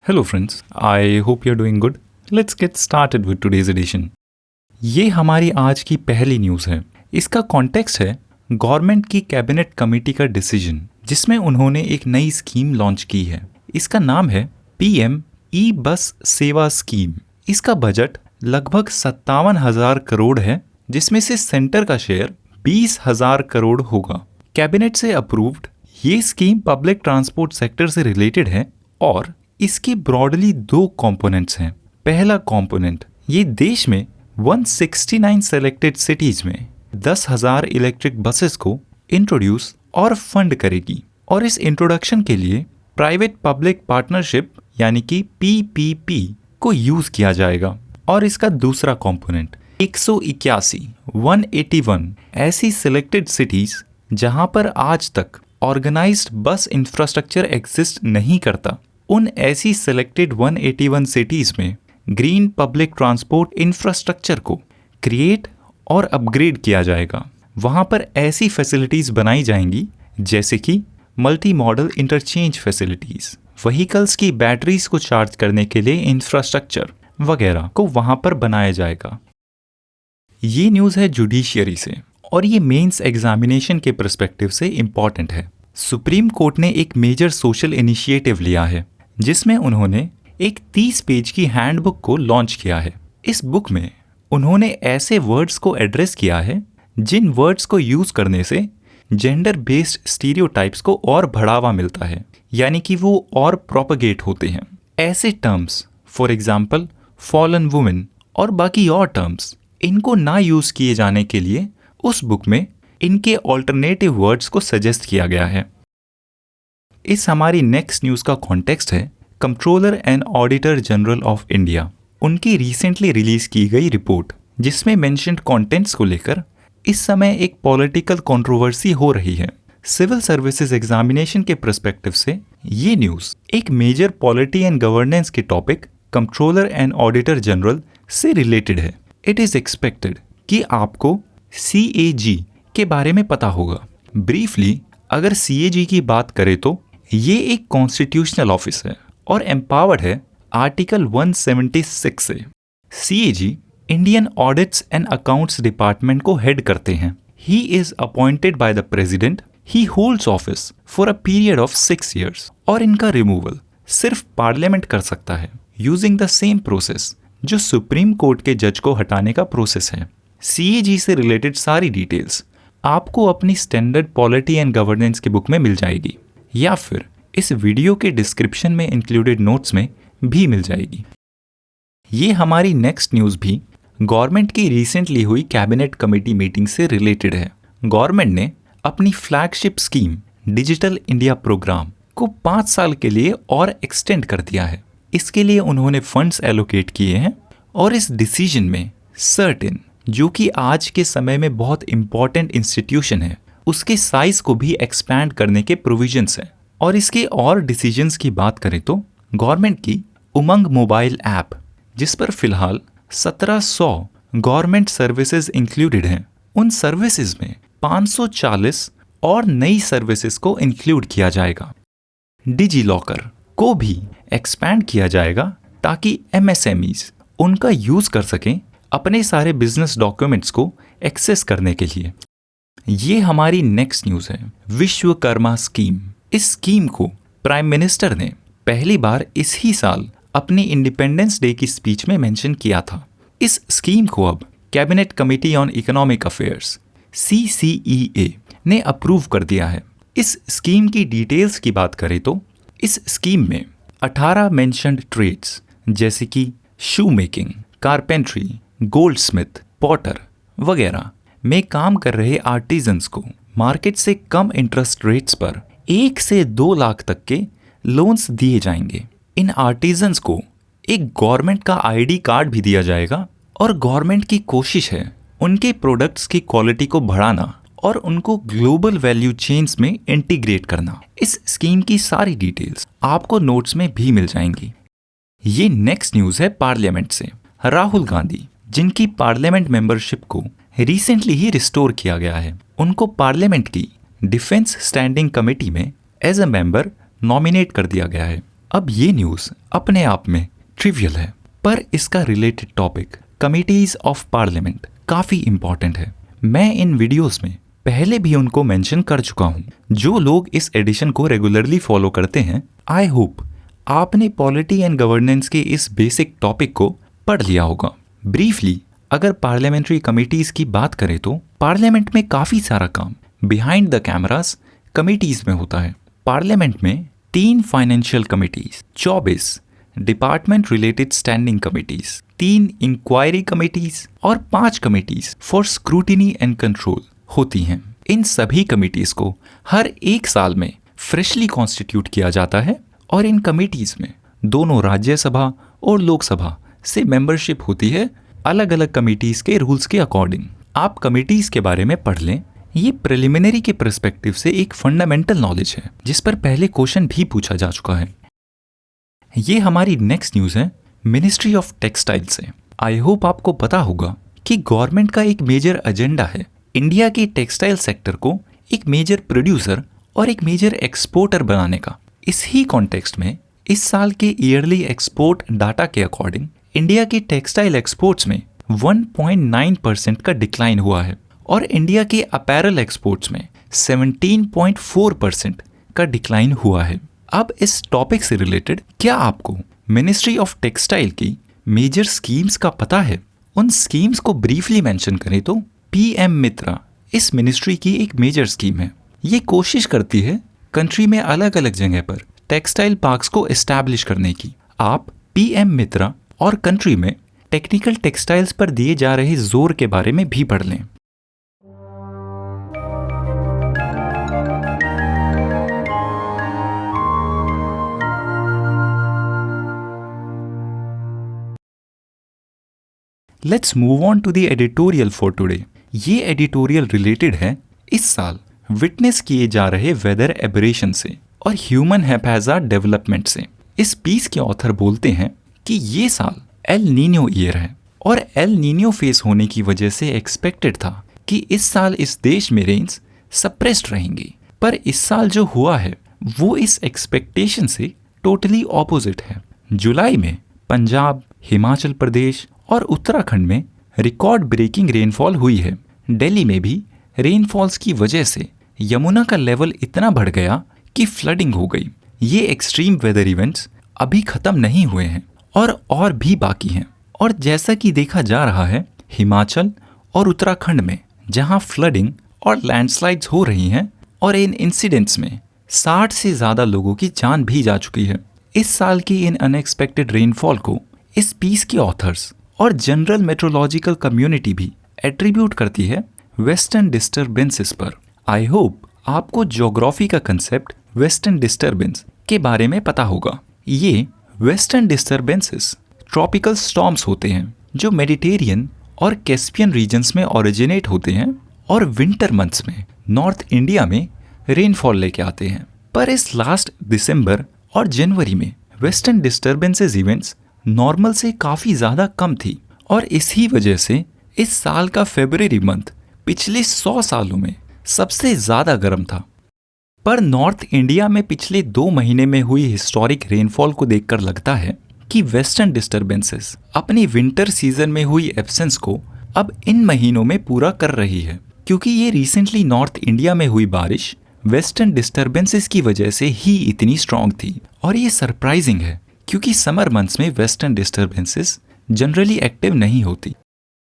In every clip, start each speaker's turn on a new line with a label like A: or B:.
A: Hello friends, I hope you're doing good. Let's get started with today's edition. ये हमारी आज की पहली न्यूज़ है। इसका कॉन्टेक्स्ट है गवर्नमेंट की कैबिनेट कमेटी का डिसीजन, जिसमें उन्होंने एक नई स्कीम लॉन्च की है। इसका नाम है पीएम ई बस सेवा स्कीम। इसका बजट लगभग 57,000 करोड़ है, जिसमें से सेंटर का शेयर 20,000 करोड़ होगा। कैबिनेट से अप्रूव्ड ये स्कीम पब्लिक ट्रांसपोर्ट सेक्टर से रिलेटेड है और इसकी ब्रॉडली दो कंपोनेंट्स हैं। पहला कंपोनेंट, ये देश में 169 सेलेक्टेड सिटीज में 10,000 इलेक्ट्रिक बसेस को इंट्रोड्यूस और फंड करेगी और इस इंट्रोडक्शन के लिए प्राइवेट पब्लिक पार्टनरशिप यानी कि पीपीपी को यूज किया जाएगा। और इसका दूसरा कंपोनेंट 181 ऐसी सिलेक्टेड सिटीज जहां पर आज तक ऑर्गेनाइज्ड बस इंफ्रास्ट्रक्चर एग्जिस्ट नहीं करता, उन ऐसी सिलेक्टेड 181 सिटीज में ग्रीन पब्लिक ट्रांसपोर्ट इंफ्रास्ट्रक्चर को क्रिएट और अपग्रेड किया जाएगा। वहां पर ऐसी फैसिलिटीज बनाई जाएंगी जैसे कि multi modal interchange facilities, vehicles की बैटरीज को चार्ज करने के लिए इंफ्रास्ट्रक्चर वगैरह को वहां पर बनाया जाएगा। ये न्यूज़ है जुडिशियरी से और ये मेंस एग्जामिनेशन के पर्सपेक्टिव से इम्पॉर्टेंट है। सुप्रीम कोर्ट ने एक मेजर सोशल इनिशिएटिव लिया है, जिसमें उन्होंने एक 30 पेज की हैंडबुक को लॉन्च किया है। इस बुक में उन्होंने ऐसे वर्ड्स को एड्रेस किया है जिन वर्ड्स को यूज करने से जेंडर बेस्ड स्टीरियोटाइप्स को और बढ़ावा मिलता है, यानी कि वो और प्रोपगेट होते हैं। ऐसे terms for example fallen women और बाकी और टर्म्स, इनको ना यूज किए जाने के लिए उस बुक में इनके ऑल्टरनेटिव वर्ड्स को सजेस्ट किया गया है। इस हमारी नेक्स्ट न्यूज़ का कॉन्टेक्स्ट है controller and auditor general of India. उनकी रिसेंटली रिलीज की गई रिपोर्ट, जिसमें मेंशन्ड कंटेंट्स को लेकर इस समय एक पॉलिटिकल कंट्रोवर्सी हो रही है। सिविल सर्विसेज एग्जामिनेशन के पर्सपेक्टिव से ये न्यूज़ एक मेजर पॉलिटी एंड गवर्नेंस के topic controller and auditor general से रिलेटेड है। इट इज़ एक्सपेक्टेड कि आपको CAG के बारे में पता होगा। ब्रीफली अगर CAG की बात करें तो ये एक कॉन्स्टिट्यूशनल ऑफिस है और एम्पावर्ड है आर्टिकल 176 से। CAG Indian audits and accounts department को हेड करते हैं। He is appointed by the president. He holds office for a period of 6 years और इनका रिमूवल सिर्फ पार्लियामेंट कर सकता है यूजिंग द सेम प्रोसेस जो सुप्रीम कोर्ट के जज को हटाने का प्रोसेस है। CAG से रिलेटेड सारी डिटेल्स आपको अपनी स्टैंडर्ड पॉलिटी एंड गवर्नेंस की बुक में मिल जाएगी या फिर इस वीडियो के डिस्क्रिप्शन में इंक्लूडेड नोट्स में भी मिल जाएगी। ये हमारी नेक्स्ट न्यूज़ भी गवर्नमेंट की रिसेंटली हुई कैबिनेट कमेटी मीटिंग से रिलेटेड है। गवर्नमेंट ने अपनी flagship scheme digital India programme को 5 साल के लिए और एक्सटेंड कर दिया है। इसके लिए उन्होंने फंड्स एलोकेट किए हैं और इस डिसीजन में सर्टेन, जो कि आज के समय में बहुत इंपॉर्टेंट इंस्टीट्यूशन है, उसके साइज को भी एक्सपैंड करने के प्रोविजंस हैं। और इसके और डिसीजंस की बात करें तो गवर्नमेंट की उमंग मोबाइल ऐप, जिस पर फिलहाल 1700 गवर्नमेंट सर्विसेज इंक्लूडेड हैं, उन सर्विसेज में 540 और नई सर्विसेज को इंक्लूड किया जाएगा। डिजी लॉकर को भी एक्सपैंड किया जाएगा ताकि MSMEs उनका यूज कर सकें अपने सारे बिजनेस डॉक्यूमेंट्स को एक्सेस करने के लिए। ये हमारी नेक्स्ट न्यूज़ है विश्वकर्मा स्कीम। इस स्कीम को प्राइम मिनिस्टर ने पहली बार इस ही साल अपनी इंडिपेंडेंस डे की स्पीच में मेंशन किया था। इस स्कीम को अब cabinet committee on economic affairs CCEA ने अप्रूव कर दिया है। इस स्कीम की डिटेल्स की बात करें तो इस स्कीम में 18 मेंशन्ड ट्रेड्स जैसे कि शू मेकिंग, कारपेंट्री, गोल्डस्मिथ, पॉटर वगैरह में काम कर रहे आर्टिजन्स को मार्केट से कम इंटरेस्ट रेट्स पर 1 से 2 लाख तक के लोन्स दिए जाएंगे। इन आर्टिजन्स को एक गवर्नमेंट का ID कार्ड भी दिया जाएगा और गवर्नमेंट की कोशिश है उनके प्रोडक्ट्स की क्वालिटी को बढ़ाना और उनको ग्लोबल वैल्यू चेन्स में इंटीग्रेट करना। इस स्कीम की सारी डिटेल्स आपको नोट्स में भी मिल जाएंगी। ये नेक्स्ट न्यूज़ है पार्लियामेंट से। राहुल गांधी, जिनकी पार्लियामेंट मेंबरशिप को रिसेंटली ही रिस्टोर किया गया है, उनको पार्लियामेंट की डिफेंस स्टैंडिंग कमेटी में एज अ मेंबर नॉमिनेट कर दिया गया है। अब ये न्यूज़ अपने आप में ट्रिवियल है, पर इसका related topic committees of parliament काफ़ी इंपॉर्टेंट है। मैं इन वीडियोस में पहले भी उनको मेंशन कर चुका हूँ। जो लोग इस एडिशन को रेगुलरली फॉलो करते हैं, आई होप आपने पॉलिटी एंड गवर्नेंस के इस बेसिक टॉपिक को पढ़ लिया होगा। ब्रीफली अगर पार्लियामेंट्री कमिटीज़ की बात करें तो पार्लियामेंट में काफ़ी सारा काम बिहाइंड द कैमरास कमिटीज़ में होता है। पार्लियामेंट में 3 financial committees, 24 department related standing committees, 3 inquiry committees और 5 committees for scrutiny and control होती हैं। इन सभी कमिटीज़ को हर 1 साल में फ्रेशली कॉन्स्टिट्यूट किया जाता है और इन कमिटीज़ में दोनों राज्यसभा और लोकसभा से मेंबरशिप होती है, अलग अलग कमिटीज़ के रूल्स के अकॉर्डिंग। आप कमिटीज़ के बारे में पढ़ लें। ये प्रिलिमिनरी के पर्सपेक्टिव से एक फंडामेंटल नॉलेज है जिस पर पहले क्वेश्चन भी पूछा जा चुका है। ये हमारी नेक्स्ट न्यूज़ है मिनिस्ट्री ऑफ टेक्सटाइल से। आई होप आपको पता होगा कि गवर्नमेंट का एक मेजर एजेंडा है इंडिया के टेक्सटाइल सेक्टर को एक मेजर प्रोड्यूसर और एक मेजर एक्सपोर्टर बनाने का। इस ही कॉन्टेक्स्ट में इस साल के ईयरली एक्सपोर्ट डाटा के अकॉर्डिंग इंडिया के टेक्सटाइल एक्सपोर्ट्स में 1.9% का डिक्लाइन हुआ है और इंडिया के अपैरल एक्सपोर्ट्स में 17.4% का डिक्लाइन हुआ है। अब इस टॉपिक से रिलेटेड क्या आपको मिनिस्ट्री ऑफ टेक्सटाइल की मेजर स्कीम्स का पता है? उन स्कीम्स को ब्रीफली मेंशन करें तो पीएम मित्रा इस मिनिस्ट्री की एक मेजर स्कीम है। ये कोशिश करती है कंट्री में अलग अलग जगह पर टेक्सटाइल पार्क्स को एस्टैब्लिश करने की। आप पीएम मित्रा और कंट्री में टेक्निकल टेक्सटाइल्स पर दिए जा रहे जोर के बारे में भी पढ़ लें। Let's move on to the editorial for today. ये एडिटोरियल रिलेटेड है इस साल विटनेस किए जा रहे वेदर एबरेशन से और ह्यूमन हैप्पैजार्ड डेवलपमेंट से। इस पीस के ऑथर बोलते हैं कि ये साल एल नीनो ईयर है और एल नीनो फेस होने की वजह से एक्सपेक्टेड था कि इस साल इस देश में रेन्स सप्रेस्ड रहेंगी, पर इस साल जो हुआ है वो इस एक्सपेक्टेशन से टोटली ऑपोजिट है। जुलाई में पंजाब, हिमाचल प्रदेश और उत्तराखंड में रिकॉर्ड ब्रेकिंग रेनफॉल हुई है। दिल्ली में भी रेनफॉल्स की वजह से यमुना का लेवल इतना बढ़ गया कि फ्लडिंग हो गई। ये एक्सट्रीम वेदर इवेंट्स अभी खत्म नहीं हुए हैं और भी बाकी हैं। और जैसा कि देखा जा रहा है हिमाचल और उत्तराखंड में जहां फ्लडिंग और लैंडस्लाइड्स हो रही हैं और इन इंसिडेंट्स में 60 से ज़्यादा लोगों की जान भी जा चुकी है। इस साल की इन अनएक्सपेक्टेड रेनफॉल को इस पीस के ऑथर्स और जनरल मेट्रोलॉजिकल कम्युनिटी भी एट्रीब्यूट करती है वेस्टर्न डिस्टर्बेंसेस पर। आई होप आपको ज्योग्राफी का कंसेप्ट वेस्टर्न डिस्टर्बेंस के बारे में पता होगा। ये वेस्टर्न डिस्टर्बेंसेस ट्रॉपिकल स्टॉर्म्स होते हैं जो मेडिटेरियन और कैस्पियन रीजन्स में ओरिजिनेट होते हैं और विंटर मंथ्स में नॉर्थ इंडिया में रेनफॉल लेके आते हैं। पर इस लास्ट दिसंबर और जनवरी में वेस्टर्न डिस्टर्बेंसेस इवेंट्स नॉर्मल से काफ़ी ज़्यादा कम थी और इसी वजह से इस साल का फरवरी मंथ पिछले 100 सालों में सबसे ज़्यादा गर्म था। पर नॉर्थ इंडिया में पिछले 2 महीने में हुई हिस्टोरिक रेनफॉल को देखकर लगता है कि वेस्टर्न डिस्टर्बेंसेस अपनी विंटर सीजन में हुई एब्सेंस को अब इन महीनों में पूरा कर रही है, क्योंकि ये रिसेंटली नॉर्थ इंडिया में हुई बारिश वेस्टर्न डिस्टर्बेंसेस की वजह से ही इतनी स्ट्रांग थी। और ये सरप्राइजिंग है क्योंकि समर मंथ्स में वेस्टर्न डिस्टर्बेंसेस जनरली एक्टिव नहीं होती।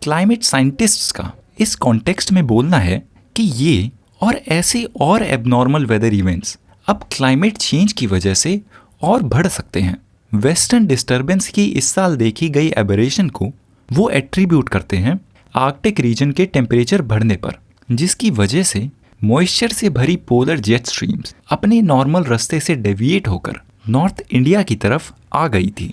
A: क्लाइमेट साइंटिस्ट्स का इस कॉन्टेक्स्ट में बोलना है कि ये और ऐसे और एबनॉर्मल वेदर इवेंट्स अब क्लाइमेट चेंज की वजह से और बढ़ सकते हैं। वेस्टर्न डिस्टर्बेंस की इस साल देखी गई एबरेशन को वो एट्रीब्यूट करते हैं आर्कटिक रीजन के टेम्परेचर बढ़ने पर, जिसकी वजह से मॉइस्चर से भरी पोलर जेट स्ट्रीम्स अपने नॉर्मल रास्ते से डेविएट होकर नॉर्थ इंडिया की तरफ आ गई थी।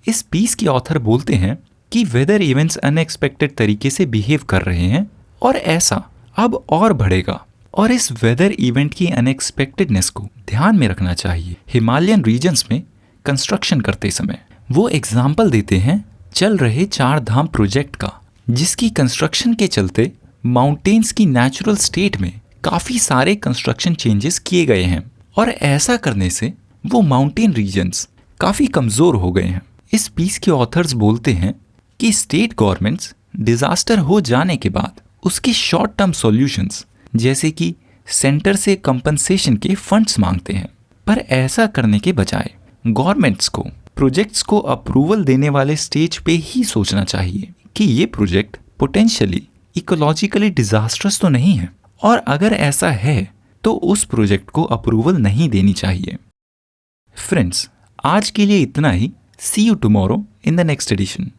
A: इस पीस के ऑथर बोलते हैं कि वेदर इवेंट्स अनएक्सपेक्टेड तरीके से बिहेव कर रहे हैं और ऐसा अब और बढ़ेगा और इस वेदर इवेंट की अनएक्सपेक्टेडनेस को ध्यान में रखना चाहिए। हिमालयन रीजन्स में कंस्ट्रक्शन करते समय वो एग्जाम्पल देते हैं चल रहे 4 धाम प्रोजेक्ट का, जिसकी कंस्ट्रक्शन के चलते माउंटेन्स की नेचुरल स्टेट में काफ़ी सारे कंस्ट्रक्शन चेंजेस किए गए हैं और ऐसा करने से वो माउंटेन रीजन्स काफ़ी कमज़ोर हो गए हैं। इस पीस के ऑथर्स बोलते हैं कि स्टेट गवर्नमेंट्स डिज़ास्टर हो जाने के बाद उसके शॉर्ट टर्म सॉल्यूशंस जैसे कि सेंटर से कंपनसेशन के फंड्स मांगते हैं, पर ऐसा करने के बजाय गवर्नमेंट्स को प्रोजेक्ट्स को अप्रूवल देने वाले स्टेज पे ही सोचना चाहिए कि ये प्रोजेक्ट पोटेंशियली इकोलॉजिकली डिजास्टर्स तो नहीं है, और अगर ऐसा है तो उस प्रोजेक्ट को अप्रूवल नहीं देनी चाहिए। फ्रेंड्स, आज के लिए इतना ही। See you tomorrow in the next addition.